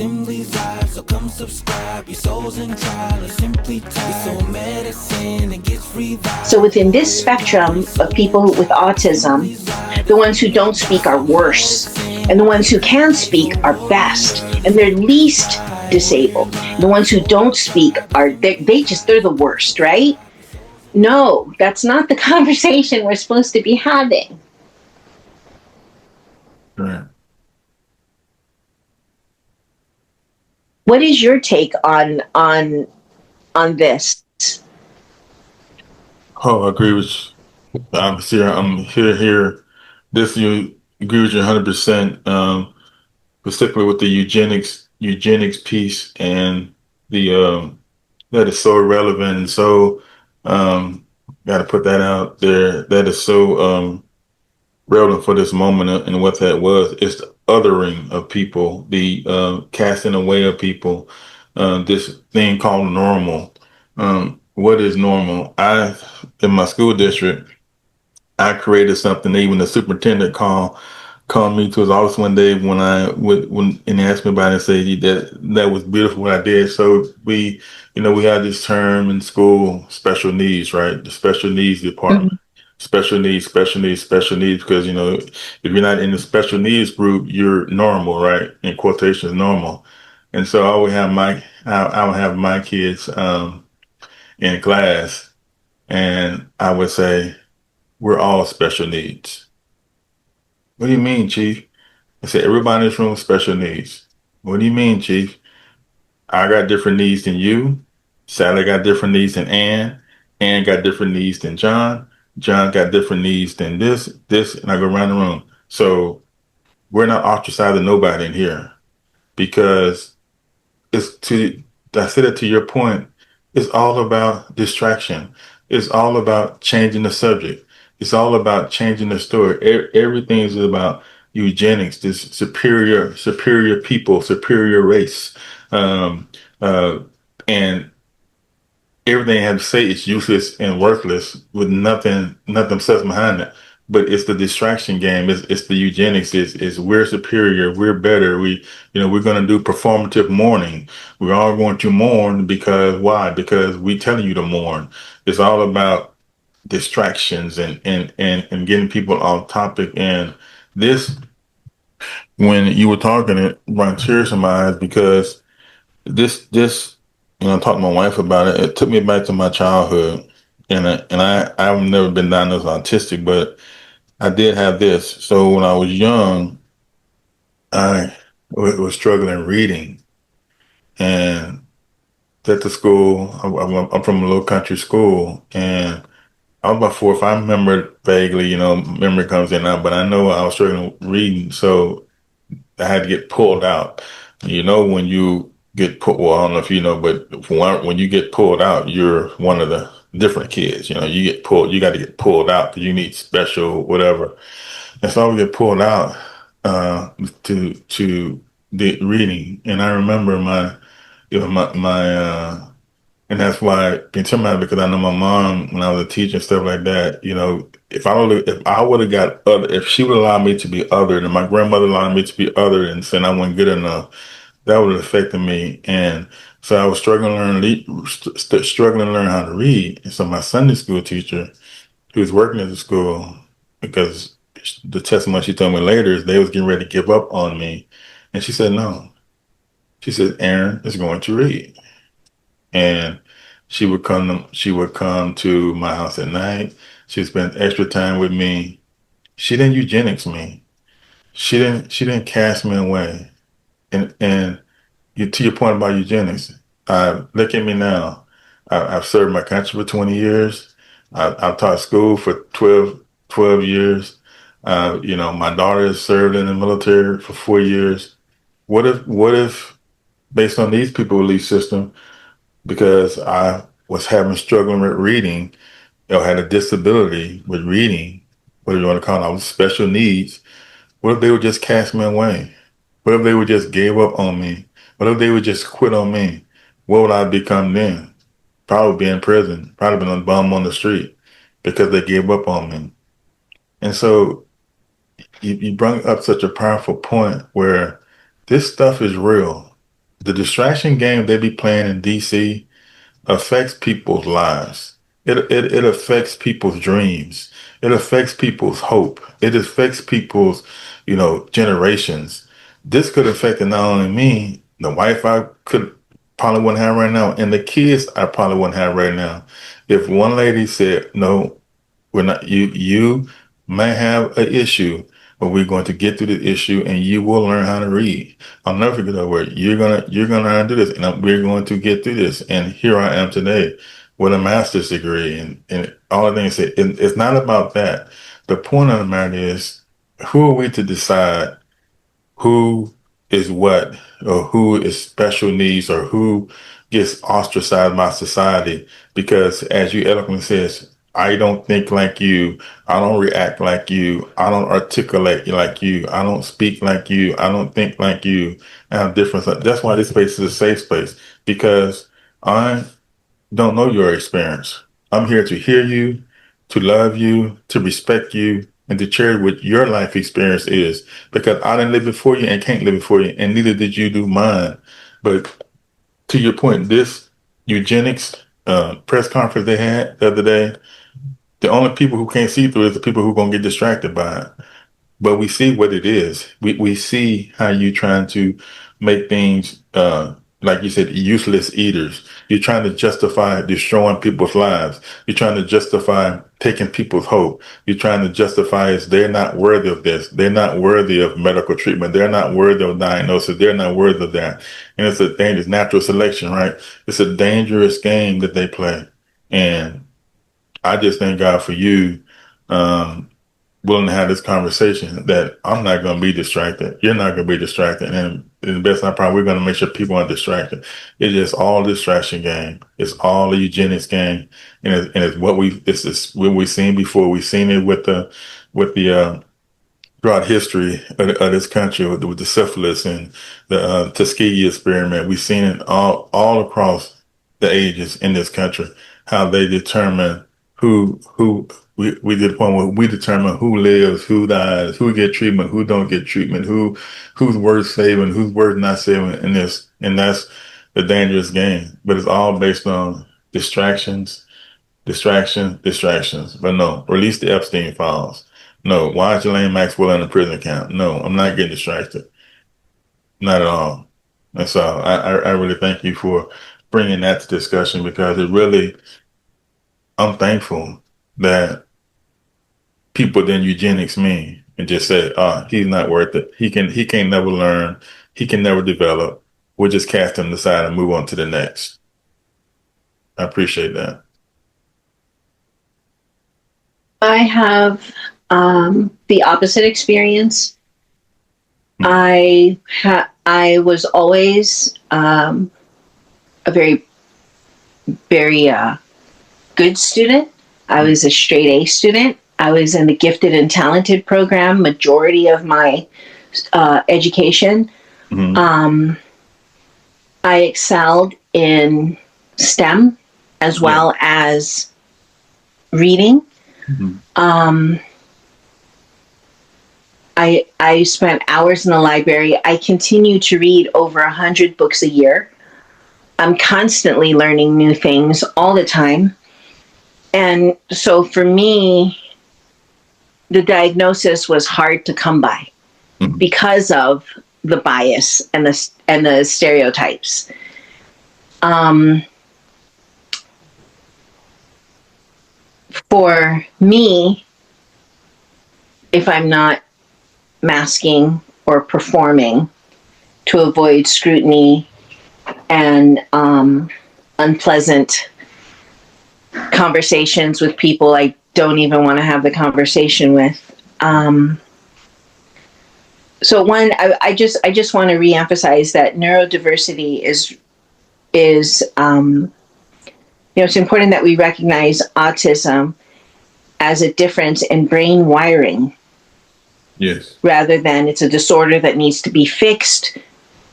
Assembly's live, so come subscribe. Your soul's in trial, or simply tired. Your soul medicine, it gets revived. So within this spectrum of people with autism, the ones who don't speak are worse, and the ones who can speak are best, and they're least disabled. The ones who don't speak are they're the worst, right? No, that's not the conversation we're supposed to be having. Right. What is your take on this? Oh, I agree with you. I'm here. This you agree with you 100%. Particularly with the eugenics piece and the that is so relevant and so got to put that out there. That is so relevant for this moment and what that was. It's the othering of people, the casting away of people. This thing called normal. What is normal? In my school district, I created something. Even the superintendent called me to his office one day when and asked me about it and said that was beautiful what I did. So we had this term in school, special needs, right? The special needs department. Mm-hmm. Special needs, because if you're not in the special needs group, you're normal, right? In quotations, normal. And so I would have my kids in class, and I would say, we're all special needs. What do you mean, Chief? I said, everybody in this room has special needs. What do you mean, Chief? I got different needs than you. Sally got different needs than Ann. Ann got different needs than John. John got different needs than this, and I go around the room. So we're not ostracizing nobody in here, because it's to, I said it to your point, it's all about distraction. It's all about changing the subject. It's all about changing the story. Everything is about eugenics, this superior people, superior race. Um, uh, and everything I have to say is useless and worthless with nothing substance behind it. But it's the distraction game. It's the eugenics. Is we're superior. We're better. We're going to do performative mourning. We're all going to mourn because why? Because we telling you to mourn. It's all about distractions and getting people off topic. And this, when you were talking, it brought tears to my eyes, because this I talked to my wife about it. It took me back to my childhood, I've never been diagnosed autistic, but I did have this. So when I was young, I was struggling reading, and at the school, I'm from a little country school, and I was about 4 or 5. I remember vaguely, memory comes in now, but I know I was struggling reading, so I had to get pulled out. When you get pulled, well, I don't know if you know, but when you get pulled out, you're one of the different kids. You got to get pulled out because you need special whatever. And so I would get pulled out to the reading, and I remember my and that's why being traumatized, because I know my mom, when I was a teacher and stuff like that, if I would have got other, if she would allow me to be othered, and my grandmother allowed me to be othered and saying I wasn't good enough, that would have affected me. And so I was struggling to learn how to read. And so my Sunday school teacher, who was working at the school, because the testimony she told me later is they was getting ready to give up on me, and she said no. She said Aaron is going to read. And she would come to my house at night. She would spend extra time with me. She didn't eugenics me. She didn't cast me away. And to your point about eugenics, look at me now. I've served my country for 20 years. I've taught school for 12 years. My daughter has served in the military for 4 years. What if based on these people belief system, because I was having struggling with reading, had a disability with reading, whatever you want to call it, I was special needs. What if they would just cast me away? What if they would just gave up on me? What if they would just quit on me? What would I become then? Probably be in prison, probably been a bum on the street, because they gave up on me. And so you bring up such a powerful point where this stuff is real. the distraction game they be playing in DC affects people's lives. It affects people's dreams. It affects people's hope. It affects people's, generations. This could affect not only me, the wife I could probably wouldn't have right now, and the kids I probably wouldn't have right now. If one lady said, no, we're not, you may have an issue, but we're going to get through the issue and you will learn how to read. I'll never forget that word. You're gonna learn how to do this, and we're going to get through this. And here I am today with a master's degree, and all the things. It's not about that. The point of the matter is, who are we to decide who is what, or who is special needs, or who gets ostracized by society? Because as you eloquently says, I don't think like you, I don't react like you, I don't articulate like you, I don't speak like you, I don't think like you. I have different. That's why this space is a safe space, because I don't know your experience. I'm here to hear you, to love you, to respect you, and to share what your life experience is. Because I didn't live it for you and can't live it for you, and neither did you do mine. But to your point, this eugenics press conference they had the other day, the only people who can't see through it is the people who are going to get distracted by it. But we see what it is. We see how you trying to make things, like you said, useless eaters. You're trying to justify destroying people's lives. You're trying to justify taking people's hope. You're trying to justify is they're not worthy of this. They're not worthy of medical treatment. They're not worthy of diagnosis. They're not worthy of that. And it's a dangerous natural selection, right? It's a dangerous game that they play. And I just thank God for you. Willing to have this conversation, that I'm not going to be distracted. You're not going to be distracted. And the best I probably, we're going to make sure people aren't distracted. It's just all distraction game. It's all a eugenics game. And it's this is what we've seen before. We've seen it with the throughout history of this country with the syphilis and the Tuskegee experiment. We've seen it all across the ages in this country, how they determine who we did the point where we determine who lives, who dies, who get treatment, who don't get treatment, who's worth saving, who's worth not saving in this. And that's the dangerous game. But it's all based on distractions. But no, release the Epstein files. No, why is Elaine Maxwell in a prison camp? No, I'm not getting distracted. Not at all. And so I really thank you for bringing that to discussion, because I'm thankful that people didn't eugenics me and just said, he's not worth it. He can't never learn. He can never develop. We'll just cast him aside and move on to the next. I appreciate that. I have the opposite experience. I was always a very, very good student. I was a straight A student. I was in the gifted and talented program majority of my education. Mm-hmm. I excelled in STEM as well as reading. Mm-hmm. I spent hours in the library. I continue to read over 100 books a year. I'm constantly learning new things all the time. And so for me, the diagnosis was hard to come by because of the bias and the stereotypes. For me, if I'm not masking or performing to avoid scrutiny and unpleasant conversations with people I don't even want to have the conversation with. So one, I just want to reemphasize that neurodiversity is it's important that we recognize autism as a difference in brain wiring. Yes. Rather than it's a disorder that needs to be fixed,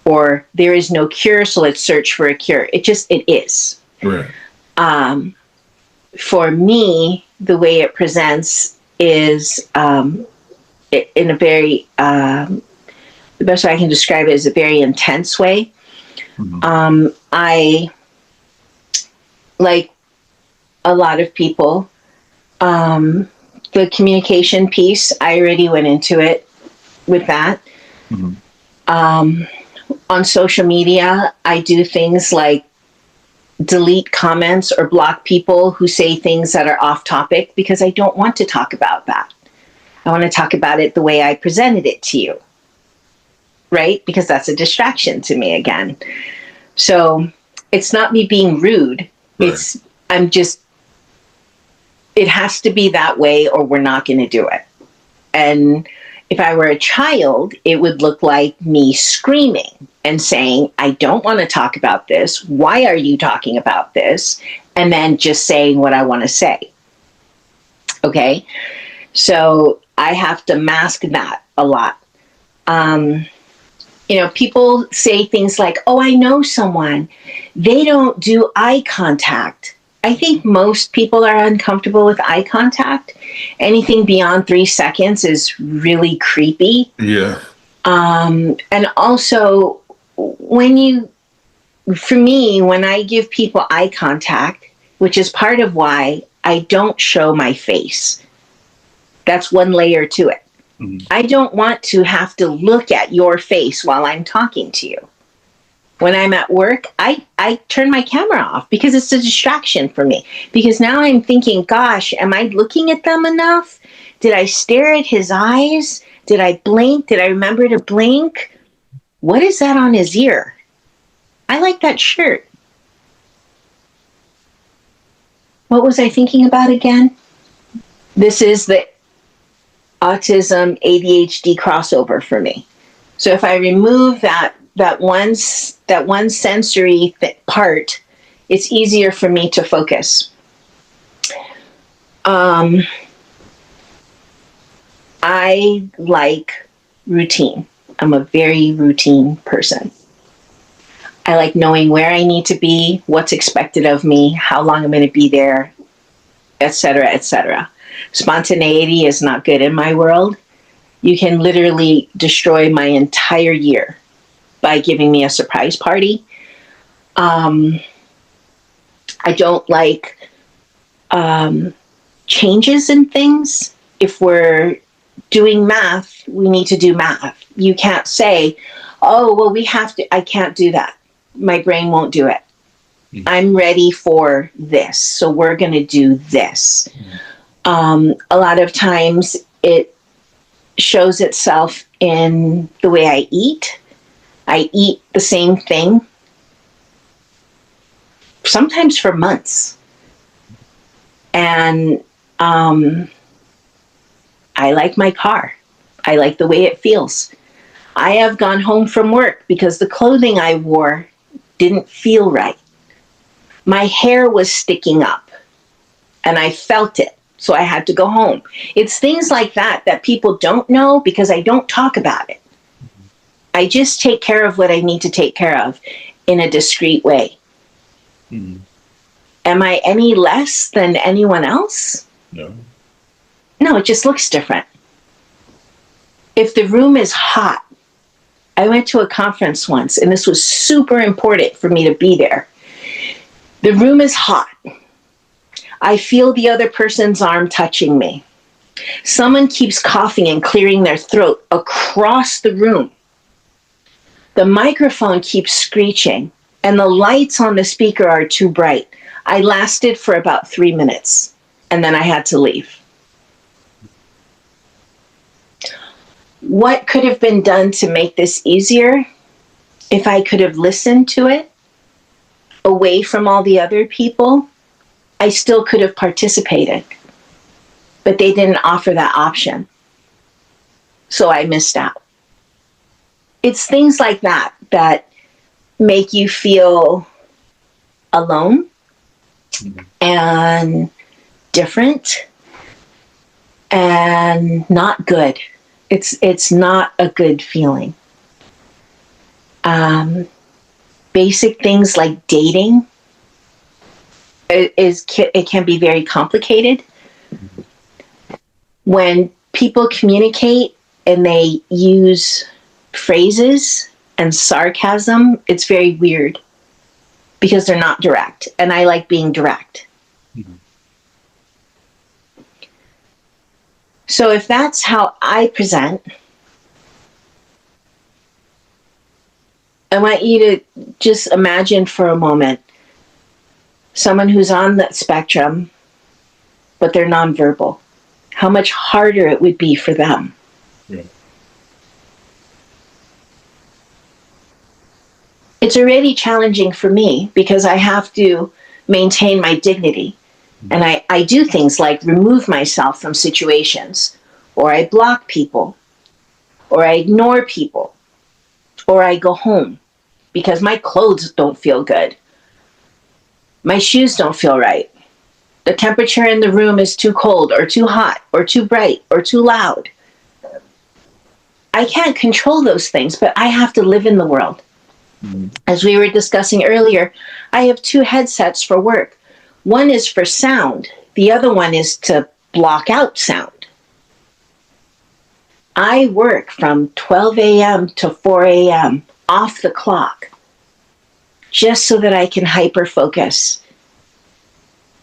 or there is no cure, so let's search for a cure. It is. Right. For me, the way it presents is in a very, the best way I can describe it is a very intense way. I, like a lot of people, the communication piece, I already went into it with that. On social media, I do things like delete comments or block people who say things that are off topic because I don't want to talk about that. I want to talk about it the way I presented it to you, right? Because that's a distraction to me again. So it's not me being rude. Right. It has to be that way or we're not going to do it. And if I were a child, it would look like me screaming and saying, I don't want to talk about this. Why are you talking about this? And then just saying what I want to say. Okay? So I have to mask that a lot. People say things like, oh, I know someone. They don't do eye contact. I think most people are uncomfortable with eye contact. Anything beyond 3 seconds is really creepy. Yeah. And also, when I give people eye contact, which is part of why I don't show my face, that's one layer to it. I don't want to have to look at your face while I'm talking to you. When I'm at work, I turn my camera off because it's a distraction for me. Because now I'm thinking, gosh, am I looking at them enough? Did I stare at his eyes? Did I blink? Did I remember to blink? What is that on his ear? I like that shirt. What was I thinking about again? This is the autism ADHD crossover for me. So if I remove that one sensory part, it's easier for me to focus. I like routine. I'm a very routine person. I like knowing where I need to be, what's expected of me, how long I'm going to be there, etc., etc. Spontaneity is not good in my world. You can literally destroy my entire year by giving me a surprise party. I don't like changes in things. If we're doing math, we need to do math. You can't say, oh, well, I can't do that. My brain won't do it. I'm ready for this, so we're going to do this. A lot of times it shows itself in the way I eat. I eat the same thing, sometimes for months. And I like my car. I like the way it feels. I have gone home from work because the clothing I wore didn't feel right. My hair was sticking up and I felt it. So I had to go home. It's things like that people don't know because I don't talk about it. I just take care of what I need to take care of in a discreet way. Am I any less than anyone else? No. No, it just looks different. If the room is hot, I went to a conference once, and this was super important for me to be there. The room is hot. I feel the other person's arm touching me. Someone keeps coughing and clearing their throat across the room. The microphone keeps screeching, and the lights on the speaker are too bright. I lasted for about 3 minutes, and then I had to leave. What could have been done to make this easier? If I could have listened to it away from all the other people, I still could have participated. But they didn't offer that option. So I missed out. It's things like that that make you feel alone and different and not good. It's not a good feeling. Basic things like dating it can be very complicated. When people communicate and they use phrases and sarcasm, it's very weird because they're not direct. And I like being direct. Mm-hmm. So if that's how I present, I want you to just imagine for a moment someone who's on that spectrum, but they're nonverbal. How much harder it would be for them. Yeah. It's already challenging for me because I have to maintain my dignity. And I do things like remove myself from situations, or I block people, or I ignore people, or I go home because my clothes don't feel good. My shoes don't feel right. The temperature in the room is too cold or too hot or too bright or too loud. I can't control those things, but I have to live in the world. Mm-hmm. As we were discussing earlier, I have 2 headsets for work. One is for sound. The other one is to block out sound. I work from 12 a.m. to 4 a.m. off the clock just so that I can hyper focus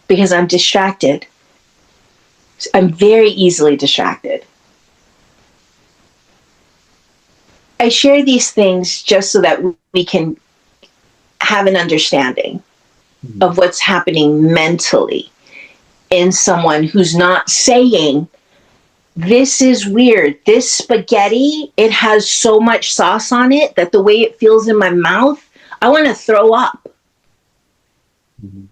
because I'm distracted. I'm very easily distracted. I share these things just so that we can have an understanding of what's happening mentally in someone who's not saying, this is weird. This spaghetti, it has so much sauce on it that the way it feels in my mouth, I want to throw up. Mm-hmm.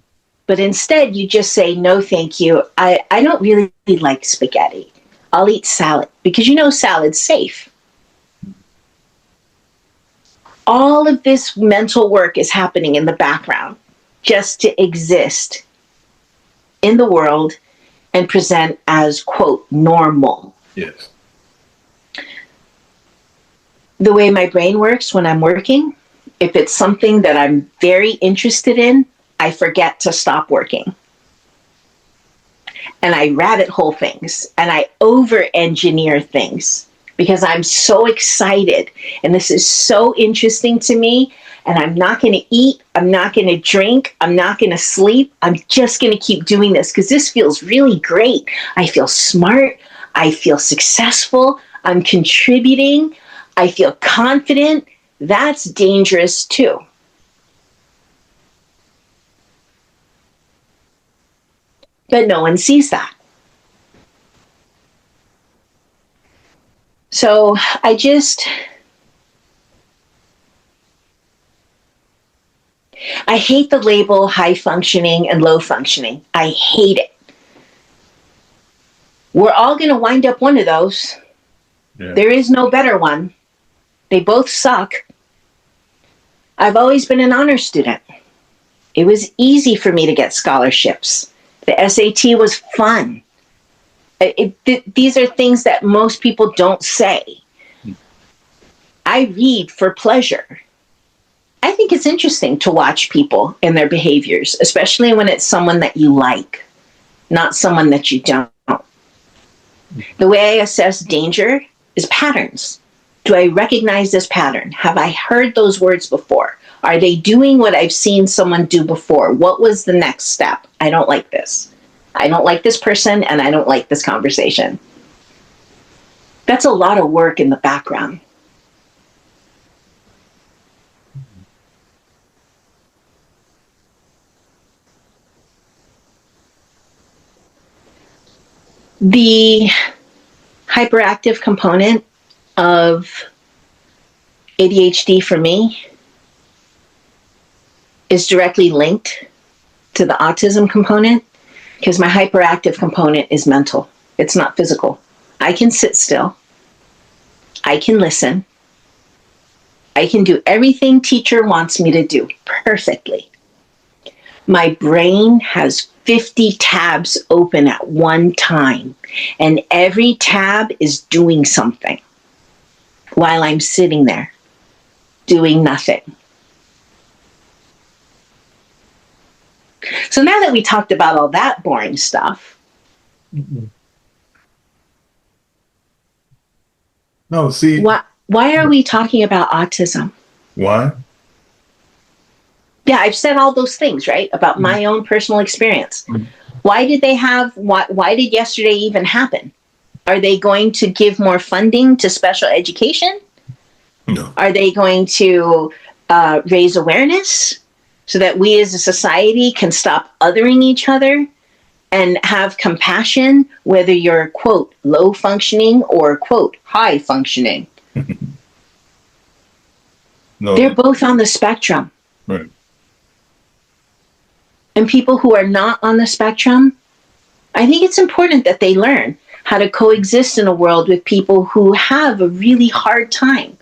But instead, you just say, no, thank you. I don't really like spaghetti. I'll eat salad because salad's safe. All of this mental work is happening in the background just to exist in the world and present as, quote, normal. Yes. The way my brain works when I'm working, if it's something that I'm very interested in, I forget to stop working. And I rabbit hole things and I over-engineer things because I'm so excited and this is so interesting to me, and I'm not going to eat, I'm not going to drink, I'm not going to sleep. I'm just going to keep doing this because this feels really great. I feel smart. I feel successful. I'm contributing. I feel confident. That's dangerous too. But no one sees that. So I hate the label high functioning and low functioning. I hate it. We're all going to wind up one of those. Yeah. There is no better one. They both suck. I've always been an honor student. It was easy for me to get scholarships. The SAT was fun. These are things that most people don't say. I read for pleasure. I think it's interesting to watch people and their behaviors, especially when it's someone that you like, not someone that you don't. The way I assess danger is patterns. Do I recognize this pattern? Have I heard those words before? Are they doing what I've seen someone do before? What was the next step? I don't like this. I don't like this person, and I don't like this conversation. That's a lot of work in the background. The hyperactive component of ADHD for me is directly linked to the autism component because my hyperactive component is mental. It's not physical. I can sit still. I can listen. I can do everything teacher wants me to do perfectly. My brain has 50 tabs open at one time, and every tab is doing something while I'm sitting there doing nothing. So now that we talked about all that boring stuff. Mm-hmm. No, see. Why are we talking about autism? Why? Yeah, I've said all those things, right? About my own personal experience. Why did yesterday even happen? Are they going to give more funding to special education? No. Are they going to raise awareness so that we as a society can stop othering each other and have compassion, whether you're, quote, low functioning or, quote, high functioning? No. They're both on the spectrum. Right. And people who are not on the spectrum, I think it's important that they learn how to coexist in a world with people who have a really hard time.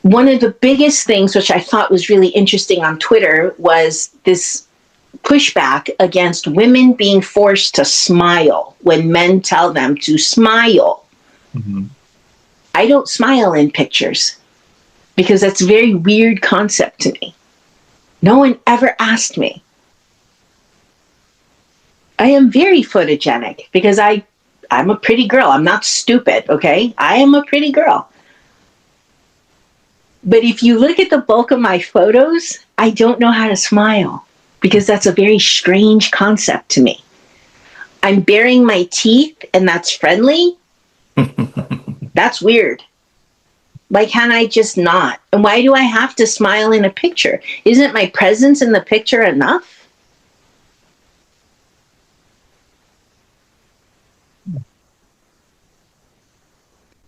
One of the biggest things, which I thought was really interesting on Twitter, was this pushback against women being forced to smile when men tell them to smile. Mm-hmm. I don't smile in pictures because that's a very weird concept to me. No one ever asked me. I am very photogenic because I'm a pretty girl. I'm not stupid, okay? I am a pretty girl. But if you look at the bulk of my photos, I don't know how to smile because that's a very strange concept to me. I'm baring my teeth and that's friendly. That's weird. Why can't I just not? And why do I have to smile in a picture? Isn't my presence in the picture enough?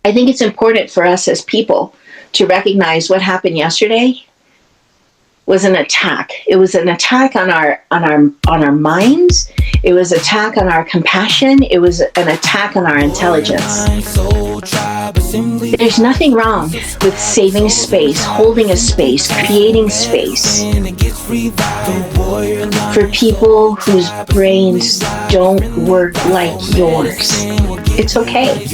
I think it's important for us as people to recognize what happened yesterday was an attack. It was an attack on our minds. It was an attack on our compassion. It was an attack on our intelligence. There's nothing wrong with saving space, holding a space, creating space for people whose brains don't work like yours. It's okay.